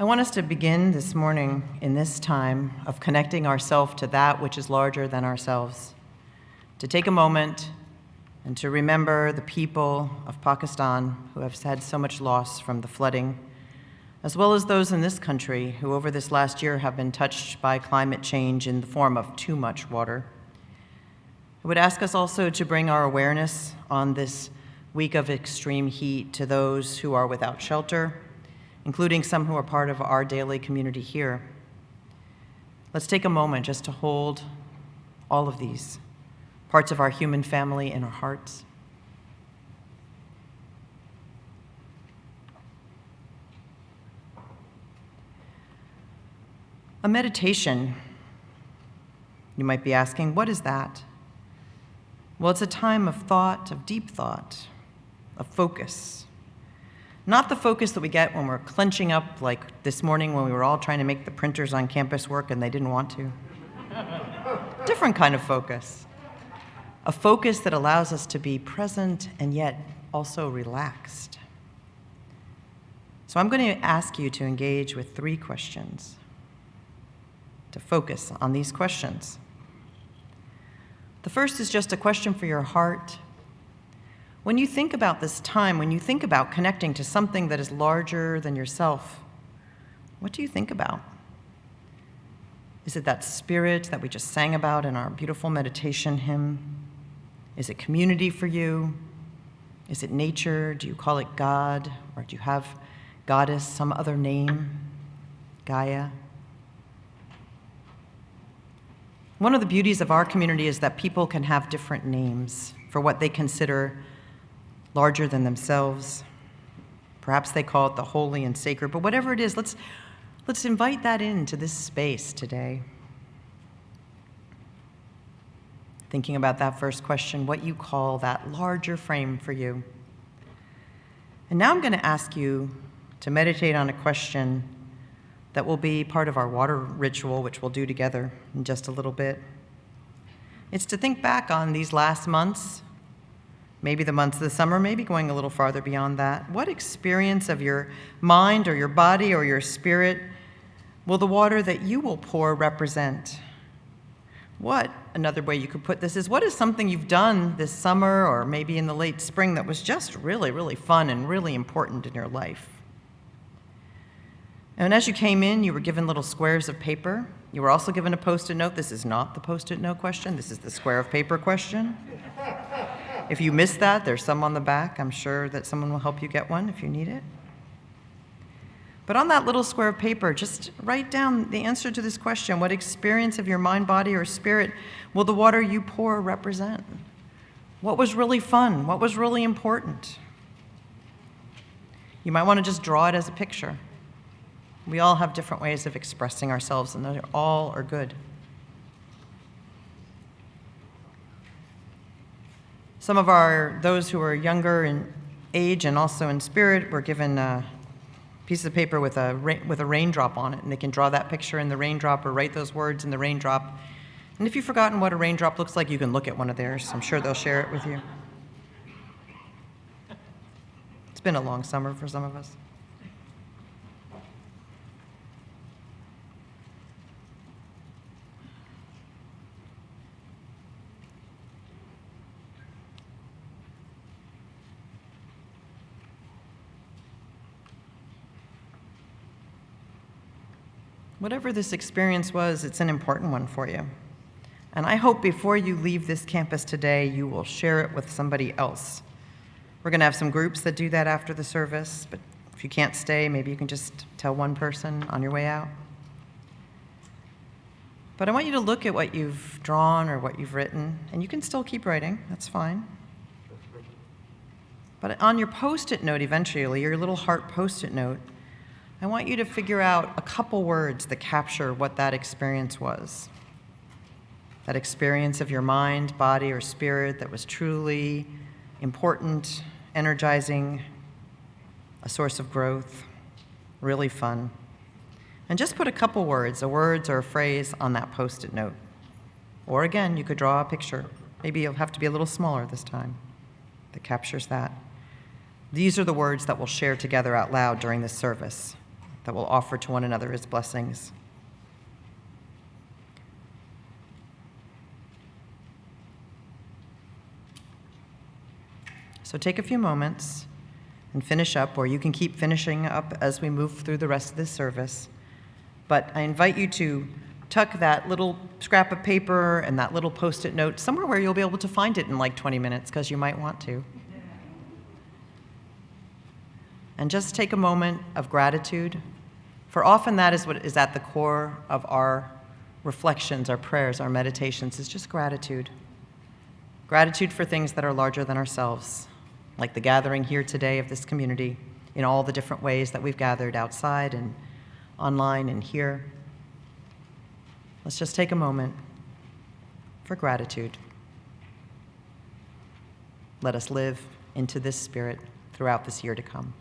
I want us to begin this morning in this time of connecting ourselves to that which is larger than ourselves, to take a moment and to remember the people of Pakistan who have had so much loss from the flooding, as well as those in this country who over this last year have been touched by climate change in the form of too much water. I would ask us also to bring our awareness on this week of extreme heat to those who are without shelter, including some who are part of our daily community here. Let's take a moment just to hold all of these parts of our human family in our hearts. A meditation, you might be asking, what is that? Well, it's a time of thought, of deep thought, of focus. Not the focus that we get when we're clenching up like this morning when we were all trying to make the printers on campus work and they didn't want to. Different kind of focus. A focus that allows us to be present and yet also relaxed. So I'm going to ask you to engage with 3 questions, to focus on these questions. The first is just a question for your heart. When you think about this time, when you think about connecting to something that is larger than yourself, what do you think about? Is it that spirit that we just sang about in our beautiful meditation hymn? Is it community for you? Is it nature? Do you call it God? Or do you have goddess, some other name? Gaia? One of the beauties of our community is that people can have different names for what they consider larger than themselves. Perhaps they call it the holy and sacred, but whatever it is, let's invite that into this space today. Thinking about that first question, what you call that larger frame for you. And now I'm going to ask you to meditate on a question that will be part of our water ritual, which we'll do together in just a little bit. It's to think back on these last months, maybe the months of the summer, maybe going a little farther beyond that. What experience of your mind or your body or your spirit will the water that you will pour represent? What, another way you could put this is, what is something you've done this summer or maybe in the late spring that was just really, really fun and really important in your life? And as you came in, you were given little squares of paper. You were also given a Post-it note. This is not the Post-it note question. This is the square of paper question. If you missed that, there's some on the back. I'm sure that someone will help you get one if you need it. But on that little square of paper, just write down the answer to this question. What experience of your mind, body, or spirit will the water you pour represent? What was really fun? What was really important? You might want to just draw it as a picture. We all have different ways of expressing ourselves, and they all are good. Some of those who are younger in age and also in spirit were given pieces of paper with a raindrop on it, and they can draw that picture in the raindrop or write those words in the raindrop. And if you've forgotten what a raindrop looks like, you can look at one of theirs. I'm sure they'll share it with you. It's been a long summer for some of us. Whatever this experience was, it's an important one for you. And I hope before you leave this campus today, you will share it with somebody else. We're going to have some groups that do that after the service, but if you can't stay, maybe you can just tell one person on your way out. But I want you to look at what you've drawn or what you've written, and you can still keep writing, that's fine. But on your Post-it note eventually, your little heart Post-it note, I want you to figure out a couple words that capture what that experience was. That experience of your mind, body, or spirit that was truly important, energizing, a source of growth, really fun. And just put a couple words, or a phrase on that Post-it note. Or again, you could draw a picture. Maybe you'll have to be a little smaller this time that captures that. These are the words that we'll share together out loud during this service. that will offer to one another as blessings. So take a few moments and finish up, or you can keep finishing up as we move through the rest of this service. But I invite you to tuck that little scrap of paper and that little Post-it note somewhere where you'll be able to find it in like 20 minutes, because you might want to. And just take a moment of gratitude, for often that is what is at the core of our reflections, our prayers, our meditations, is just gratitude. Gratitude for things that are larger than ourselves, like the gathering here today of this community in all the different ways that we've gathered outside and online and here. Let's just take a moment for gratitude. Let us live into this spirit throughout this year to come.